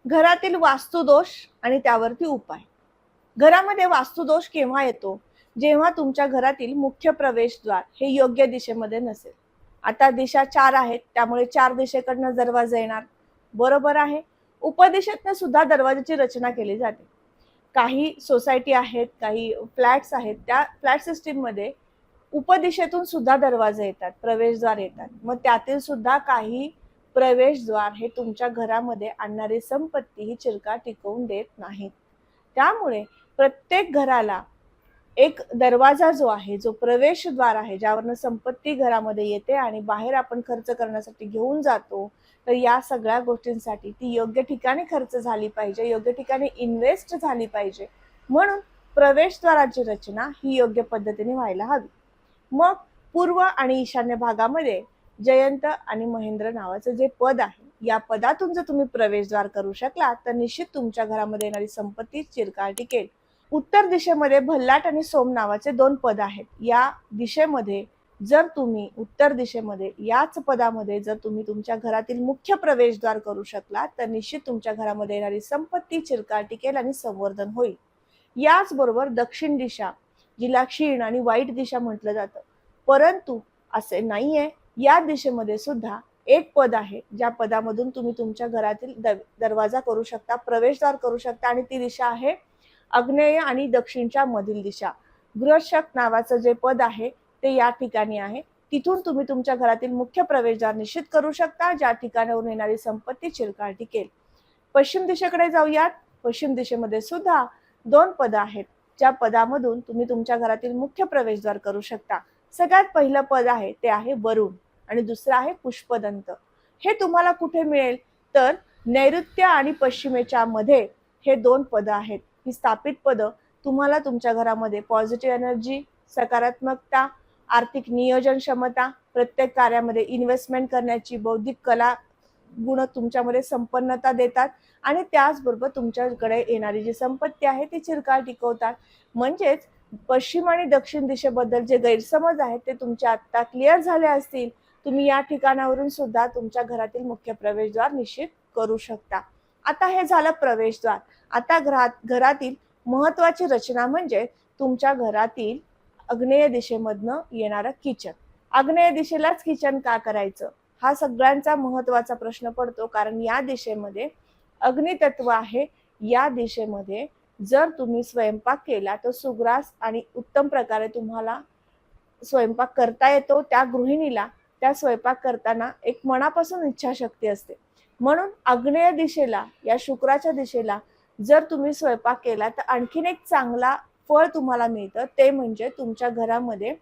घरातील वास्तुदोष आणि त्यावरती उपाय. घरामध्ये वास्तुदोष केव्हा येतो? जेव्हा तुमच्या घरातील मुख्य प्रवेशद्वार हे योग्य दिशेमध्ये नसेल. आता दिशा 4 आहेत, त्यामुळे 4 दिशेकडनं दरवाजा येणार. बरोबर आहे. उपदिशेतनं सुद्धा दरवाजाची रचना केली जाते. काही सोसायटी आहेत, काही फ्लॅट्स आहेत, त्या फ्लॅट सिस्टीममध्ये उपदिशेतून सुद्धा दरवाजे येतात, प्रवेशद्वार येतात. मग त्यातील सुद्धा काही प्रवेशद्वार हे तुमच्या घरामध्ये आणणारी संपत्ती ही चिरकाल टिकवून देत नाहीत. त्यामुळे प्रत्येक घराला एक दरवाजा जो आहे, जो प्रवेशद्वार आहे, ज्यावरनं संपत्ती घरामध्ये येते आणि बाहेर आपण खर्च करण्यासाठी घेऊन जातो, तर या सगळ्या गोष्टींसाठी ती योग्य ठिकाणी खर्च झाली पाहिजे, योग्य ठिकाणी इन्व्हेस्ट झाली पाहिजे. म्हणून प्रवेशद्वाराची रचना ही योग्य पद्धतीने व्हायला हवी. मग पूर्व आणि ईशान्य भागामध्ये जयंत आणि महेंद्र नावाचं जे पद आहे, या पदातून जर तुम्ही प्रवेशद्वार करू शकलात तर निश्चित तुमच्या घरामध्ये येणारी संपत्ती चिरकाल टिकेल. उत्तर दिशेमध्ये भल्लाट आणि सोम नावाचे 2 पद आहेत. या दिशेमध्ये जर तुम्ही उत्तर दिशेमध्ये याच पदामध्ये जर तुम्ही तुमच्या घरातील मुख्य प्रवेशद्वार करू शकलात तर निश्चित तुमच्या घरामध्ये येणारी संपत्ती चिरकाल टिकेल आणि संवर्धन होईल. याचबरोबर दक्षिण दिशा, जिला क्षीण आणि वाईट दिशा म्हटलं जातं, परंतु असे नाहीये. या दिशेमध्ये सुद्धा एक पद आहे, ज्या पदामधून तुम्ही तुमच्या घरातील दरवाजा करू शकता, प्रवेशद्वार करू शकता, आणि ती दिशा आहे आग्नेय आणि दक्षिणच्या मधील दिशा. गृहशक नावाचं जे पद आहे ते या ठिकाणी आहे. तिथून तुम्ही तुमच्या घरातील मुख्य प्रवेशद्वार निश्चित करू शकता, ज्या ठिकाणावरून येणारी संपत्ती चिरकाल टिकेल. पश्चिम दिशेकडे जाऊयात. पश्चिम दिशेमध्ये सुद्धा 2 पद आहेत, ज्या पदामधून तुम्ही तुमच्या घरातील मुख्य प्रवेशद्वार करू शकता. सगळ्यात पहिलं पद आहे ते आहे वरुण आणि दुसरं आहे पुष्पदंत. हे तुम्हाला कुठे मिळेल तर नैऋत्य आणि पश्चिमेच्या मध्ये हे 2 पद आहेत. ही स्थापित पद तुम्हाला तुमच्या घरामध्ये पॉझिटिव्ह एनर्जी, सकारात्मकता, आर्थिक नियोजन क्षमता, प्रत्येक कार्यामध्ये इन्व्हेस्टमेंट करण्याची बौद्धिक कला गुण तुमच्यामध्ये संपन्नता देतात आणि त्याचबरोबर तुमच्याकडे येणारी जी संपत्ती आहे ती चिरकाल टिकवतात. म्हणजेच पश्चिम आणि दक्षिण दिशेबद्दल जे गैरसमज आहेत ते तुमचे आता क्लिअर झाले असतील. तुम्ही या ठिकाणावरून सुद्धा तुमच्या घरातील मुख्य प्रवेशद्वार निश्चित करू शकता. आता हे झालं प्रवेशद्वार. आता घरातील महत्वाची रचना म्हणजे तुमच्या घरातील आग्नेय दिशेमधनं येणारं किचन. आग्नेय दिशेलाच किचन का करायचं, हा सगळ्यांचा महत्वाचा प्रश्न पडतो, कारण या दिशेमध्ये अग्नितत्व आहे. या दिशेमध्ये जर तुम्ही स्वयंपाक केला तर सुग्रास आणि उत्तम प्रकारे तुम्हाला स्वयंपाक करता येतो. त्या गृहिणीला त्या स्वयंपाक करताना एक मनापासून इच्छाशक्ती असते. म्हणून आग्नेय दिशेला, या शुक्राच्या दिशेला जर तुम्ही स्वयंपाक केला तर आणखीन एक चांगला फळ तुम्हाला मिळतं. ते म्हणजे तुमच्या घरामध्ये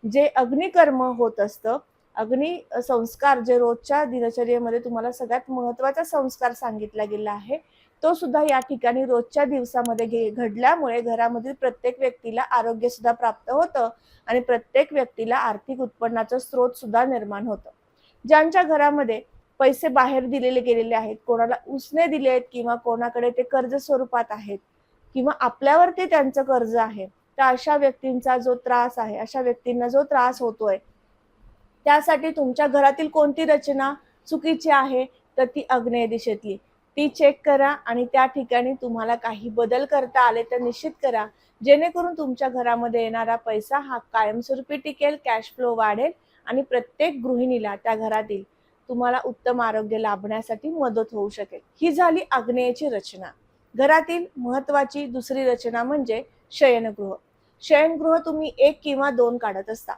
जे अग्निकर्म होत असतं, अग्नि संस्कार, जे रोजच्या दिनचर्येमध्ये तुम्हाला सगळ्यात महत्वाचा संस्कार सांगितला गेला आहे, तो सुद्धा या ठिकाणी रोजच्या दिवसामध्ये घडल्यामुळे घरामधील प्रत्येक व्यक्तीला आरोग्य सुद्धा प्राप्त होतं आणि प्रत्येक व्यक्तीला आर्थिक उत्पन्नाचा स्रोत सुद्धा निर्माण होतं. ज्यांच्या घरामध्ये पैसे बाहेर दिलेले गेलेले आहेत, कोणाला उसने दिले आहेत किंवा कोणाकडे ते कर्ज स्वरूपात आहेत किंवा आपल्यावरती त्यांचं कर्ज आहे, तर अशा व्यक्तींचा जो त्रास आहे, अशा व्यक्तींना जो त्रास होतोय, त्यासाठी तुमच्या घरातील कोणती रचना चुकीची आहे तर ती आग्नेय दिशेतली, ती चेक करा आणि त्या ठिकाणी तुम्हाला काही बदल करता आले तर निश्चित करा, जेणेकरून तुमच्या घरामध्ये येणारा पैसा हा कायमस्वरूपी टिकेल, कॅश फ्लो वाढेल आणि प्रत्येक गृहिणीला त्या घरातील तुम्हाला उत्तम आरोग्य लाभण्यासाठी मदत होऊ शकेल. ही झाली आग्नेयची रचना. घरातील महत्वाची दुसरी रचना म्हणजे शयनगृह. शयनगृह तुम्ही 1 किंवा 2 काढत असता.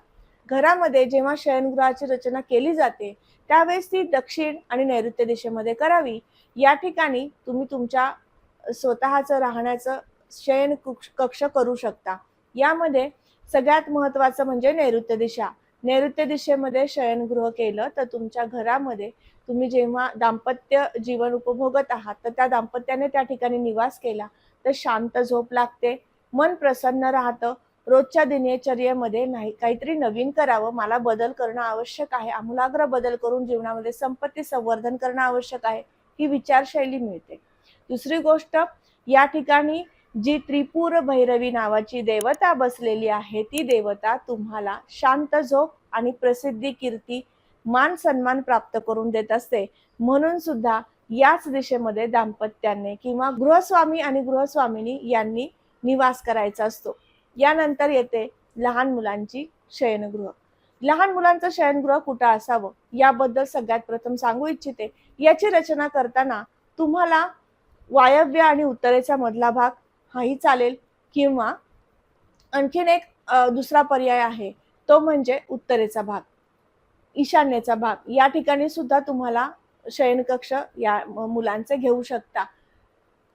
घरामध्ये जेव्हा शयनगृहाची रचना केली जाते त्यावेळेस ती दक्षिण आणि नैऋत्य दिशेमध्ये करावी. या ठिकाणी तुम्ही तुमच्या स्वतःचं राहण्याचं शयन कक्ष करू शकता. यामध्ये सगळ्यात महत्वाचं म्हणजे नैऋत्य दिशा. नैऋत्य दिशेमध्ये शयनगृह केलं तर तुमच्या घरामध्ये तुम्ही जेव्हा दाम्पत्य जीवन उपभोगत आहात तर त्या दाम्पत्याने त्या ठिकाणी निवास केला तर शांत झोप लागते, मन प्रसन्न राहतं. रोजच्या दिनचर्येमध्ये नाही काहीतरी नवीन करावं, मला बदल करणं आवश्यक आहे, आमूलाग्र बदल करून जीवनामध्ये संपत्ती संवर्धन करणं आवश्यक आहे, ही विचारशैली मिळते. दुसरी गोष्ट, या ठिकाणी जी त्रिपुर भैरवी नावाची देवता बसलेली आहे, ती देवता तुम्हाला शांत झोप आणि प्रसिद्धी, कीर्ती, मान सन्मान प्राप्त करून देत असते. म्हणून सुद्धा याच दिशेमध्ये दाम्पत्याने किंवा गृहस्वामी आणि गृहस्वामिनी यांनी निवास करायचा असतो. यानंतर येते लहान मुलांची शयनगृह. लहान मुलांचं शयनगृह कुठं असावं याबद्दल सगळ्यात प्रथम सांगू इच्छिते. याची रचना करताना तुम्हाला वायव्य आणि उत्तरेचा मधला भाग हाही चालेल, किंवा आणखीन एक दुसरा पर्याय आहे, तो म्हणजे उत्तरेचा भाग, ईशान्येचा भाग. या ठिकाणी सुद्धा तुम्हाला शयनकक्ष या मुलांचे घेऊ शकता.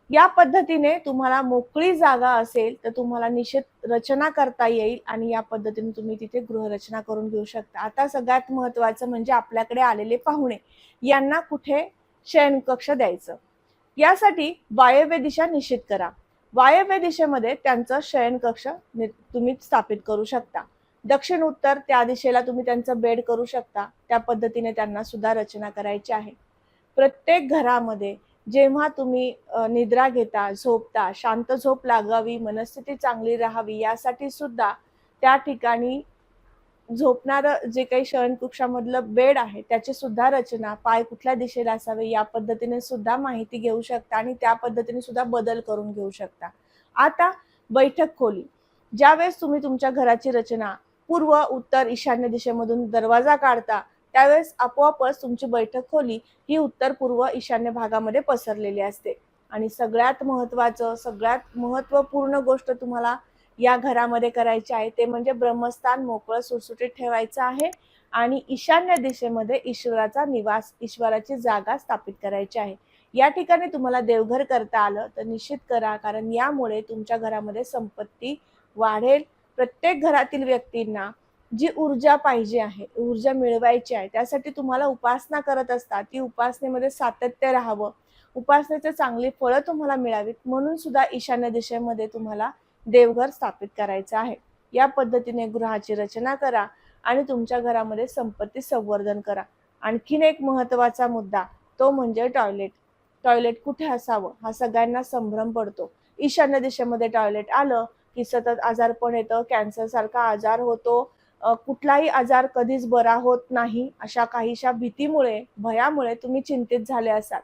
या पद्धतीने तुम्हाला मोकळी जागा असेल तर तुम्हाला निश्चित रचना करता येईल आणि या पद्धतीने तुम्ही तिथे गृहरचना करून घेऊ शकता. आता सगळ्यात महत्त्वाचं म्हणजे आपल्याकडे आलेले पाहुणे यांना कुठे शयनकक्ष द्यायचं. यासाठी वायव्य दिशा निश्चित करा. वायव्य दिशेमध्ये त्यांचं शयनकक्ष तुम्ही स्थापित करू शकता. दक्षिण उत्तर त्या दिशेला तुम्ही त्यांचं बेड करू शकता. त्या पद्धतीने त्यांना सुद्धा रचना करायची आहे. प्रत्येक घरामध्ये जेव्हा तुम्ही निद्रा घेता, झोपता, शांत झोप लागावी, मनस्थिती चांगली राहावी यासाठी सुद्धा त्या ठिकाणी झोपणारं जे काही शयनकक्षामधलं बेड आहे त्याची सुद्धा रचना, पाय कुठल्या दिशेला असावे या पद्धतीने सुद्धा माहिती घेऊ शकता आणि त्या पद्धतीने सुद्धा बदल करून घेऊ शकता. आता बैठक खोली. ज्यावेळेस तुम्ही तुमच्या घराची रचना पूर्व, उत्तर, ईशान्य दिशेमधून दरवाजा काढता त्यावेळेस आपोआपच तुमची बैठक खोली ही उत्तर, पूर्व, ईशान्य भागामध्ये पसरलेली असते. आणि सगळ्यात महत्त्वाचं, सगळ्यात महत्त्वपूर्ण गोष्ट तुम्हाला या घरामध्ये करायची आहे ते म्हणजे ब्रह्मस्थान मोकळं सुटसुटीत ठेवायचं आहे आणि ईशान्य दिशेमध्ये ईश्वराचा निवास, ईश्वराची जागा स्थापित करायची आहे. या ठिकाणी तुम्हाला देवघर करता आलं तर निश्चित करा, कारण यामुळे तुमच्या घरामध्ये संपत्ती वाढेल. प्रत्येक घरातील व्यक्तींना जी ऊर्जा पाहिजे आहे, ऊर्जा मिळवायची आहे, त्यासाठी तुम्हाला उपासना करत असता, ती उपासनेमध्ये सातत्य राहावं, उपासनेचे चांगली फळं तुम्हाला मिळावीत म्हणून सुद्धा ईशान्य दिशेमध्ये तुम्हाला देवघर स्थापित करायचं आहे. या पद्धतीने गृहाची रचना करा आणि तुमच्या घरामध्ये संपत्ती संवर्धन करा. आणखीन एक महत्त्वाचा मुद्दा तो म्हणजे टॉयलेट. टॉयलेट कुठे असावं हा सगळ्यांना संभ्रम पडतो. ईशान्य दिशेमध्ये टॉयलेट आलं की सतत आजारपण येतं, कॅन्सर सारखा आजार होतो, कुठलाही आजार कधीच बरा होत नाही, अशा काहीशा भीतीमुळे, भयामुळे तुम्ही चिंतित झाले असाल.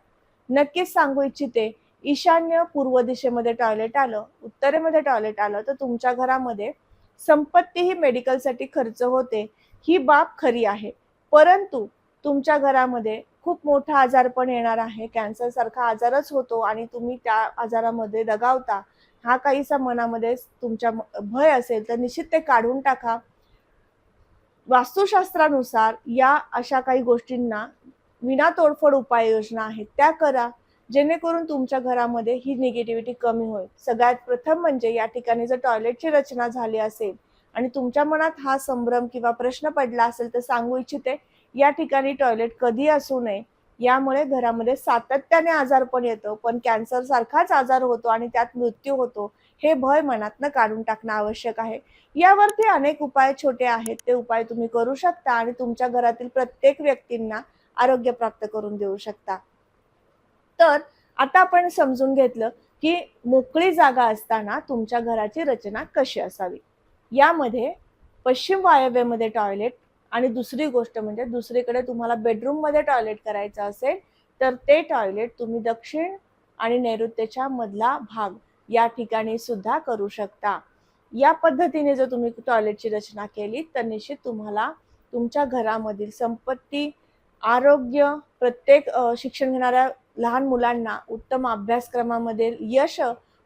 नक्कीच सांगू इच्छिते, ईशान्य पूर्व दिशेमध्ये टॉयलेट आलं, उत्तरेमध्ये टॉयलेट आलं तर तुमच्या घरामध्ये संपत्ती ही मेडिकलसाठी खर्च होते, ही बाब खरी आहे. परंतु तुमच्या घरामध्ये खूप मोठा आजारपण येणार आहे, कॅन्सर सारखा आजारच होतो आणि तुम्ही त्या आजारामध्ये दगावता, हा काहीसा मनामध्ये तुमच्या भय असेल तर निश्चित ते काढून टाका. वास्तुशास्त्रानुसार या अशा काही गोष्टींना विना तोडफोड उपाययोजना आहेत त्या करा, जेणेकरून तुमच्या घरामध्ये ही निगेटिव्हिटी कमी होईल. सगळ्यात प्रथम म्हणजे या ठिकाणी जर टॉयलेटची रचना झाली असेल आणि तुमच्या मनात हा संभ्रम किंवा प्रश्न पडला असेल तर सांगू इच्छिते, या ठिकाणी टॉयलेट कधी असू नये. यामुळे घरामध्ये सातत्याने आजारपण येतं, पण कॅन्सर सारखाच आजार होतो आणि त्यात मृत्यू होतो, हे भय मनातनं काढून टाकणं आवश्यक आहे. यावरती अनेक उपाय छोटे आहेत, ते उपाय तुम्ही करू शकता आणि तुमच्या घरातील प्रत्येक व्यक्तींना आरोग्य प्राप्त करून देऊ शकता. तर आता आपण समजून घेतलं की मोकळी जागा असताना तुमच्या घराची रचना कशी असावी. यामध्ये पश्चिम वायव्येमध्ये टॉयलेट आणि दुसरी गोष्ट म्हणजे दुसरीकडे तुम्हाला बेडरूममध्ये टॉयलेट करायचं असेल तर ते टॉयलेट तुम्ही दक्षिण आणि नैऋत्येच्या मधला भाग या ठिकाणी सुद्धा करू शकता. या पद्धतीने जर तुम्ही टॉयलेटची रचना केली तर निश्चित तुम्हाला तुमच्या घरामधील संपत्ती, आरोग्य, प्रत्येक शिक्षण घेणाऱ्या लहान मुलांना उत्तम अभ्यासक्रमामध्ये यश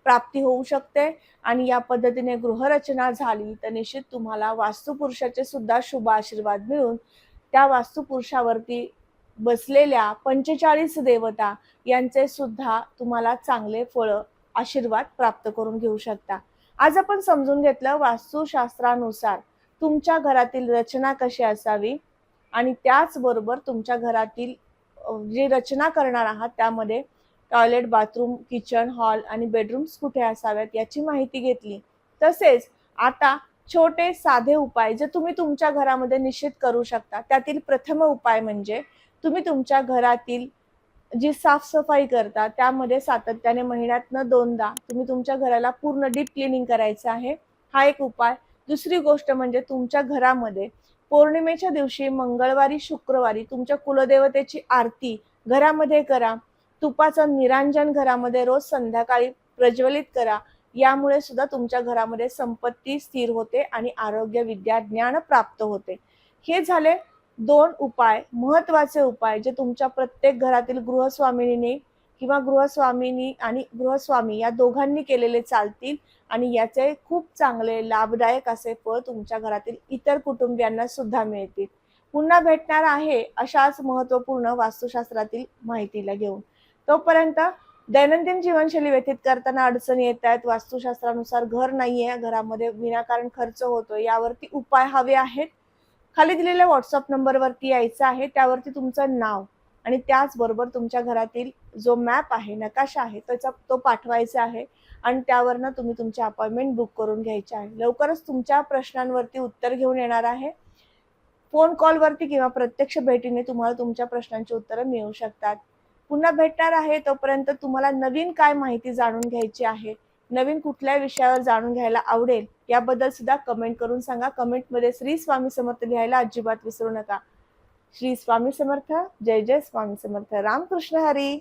प्राप्ती होऊ शकते आणि या पद्धतीने गृहरचना झाली तर निश्चित तुम्हाला वास्तुपुरुषाचे सुद्धा शुभ आशीर्वाद मिळून त्या वास्तुपुरुषावरती बसलेल्या 45 देवता यांचे सुद्धा तुम्हाला चांगले फळ, आशीर्वाद प्राप्त करून घेऊ शकता. आज आपण समजून घेतलं वास्तुशास्त्रानुसार तुमच्या घरातील रचना कशी असावी आणि त्याचबरोबर तुमच्या घरातील जी रचना करणार आहात त्यामध्ये टॉयलेट, बाथरूम, किचन, हॉल आणि बेडरूम्स कुठे असाव्यात याची माहिती घेतली. तसेच आता छोटे साधे उपाय जे तुम्ही तुमच्या घरामध्ये निश्चित करू शकता. त्यातील प्रथम उपाय म्हणजे तुम्ही तुमच्या घरातील जी साफसफाई करता त्यामध्ये सातत्याने महिन्यातनं 2दा तुम्ही तुमच्या घराला पूर्ण डीप क्लिनिंग करायचं आहे, हा एक उपाय. दुसरी गोष्ट म्हणजे तुमच्या घरामध्ये पौर्णिमेच्या दिवशी मंगळवारी, शुक्रवारी तुमच्या कुलदेवतेची आरती घरामध्ये करा. तुपाचं निरांजन घरामध्ये रोज संध्याकाळी प्रज्वलित करा. यामुळे सुद्धा तुमच्या घरामध्ये संपत्ती स्थिर होते आणि आरोग्य, विद्या, ज्ञान प्राप्त होते. हे झाले 2 उपाय, महत्वाचे उपाय जे तुमच्या प्रत्येक घरातील गृहस्वामिनीने किंवा गृहस्वामिनी आणि गृहस्वामी या दोघांनी केलेले चालतील आणि याचे खूप चांगले लाभदायक असे फळ तुमच्या घरातील इतर कुटुंबियांना सुद्धा मिळतील. पुन्हा भेटणार आहे अशाच महत्त्वपूर्ण वास्तुशास्त्रातील माहितीला घेऊन. तोपर्यंत दैनंदिन जीवनशैली व्यतीत करताना अडचणी येत आहेत, वास्तुशास्त्रानुसार घर नाहीये, घरामध्ये विनाकारण खर्च होतोय, यावरती उपाय हवे आहेत. खाली दिलेल्या व्हॉट्सअप नंबरवरती यायचं आहे. त्यावरती तुमचं नाव आणि त्याचबरोबर तुमच्या घरातील जो मॅप आहे, नकाशा आहे, तो पाठवायचा आहे आणि त्यावरनं तुम्ही तुमची अपॉइंटमेंट बुक करून घ्यायची आहे. लवकरच तुमच्या प्रश्नांवरती उत्तर घेऊन येणार आहे. फोन कॉलवरती किंवा प्रत्यक्ष भेटीने तुम्हाला तुमच्या प्रश्नांची उत्तरं मिळू शकतात. पुन्हा भेटणार आहे. तोपर्यंत तुम्हाला नवीन काय माहिती जाणून घ्यायची आहे, नवीन कुठल्या विषयावर जाणून घ्यायला आवडेल याबद्दल सुद्धा कमेंट करून सांगा. कमेंटमध्ये श्री स्वामी समर्थ लिहायला अजिबात विसरू नका. श्री स्वामी समर्थ. जय जय स्वामी समर्थ. रामकृष्ण हरी.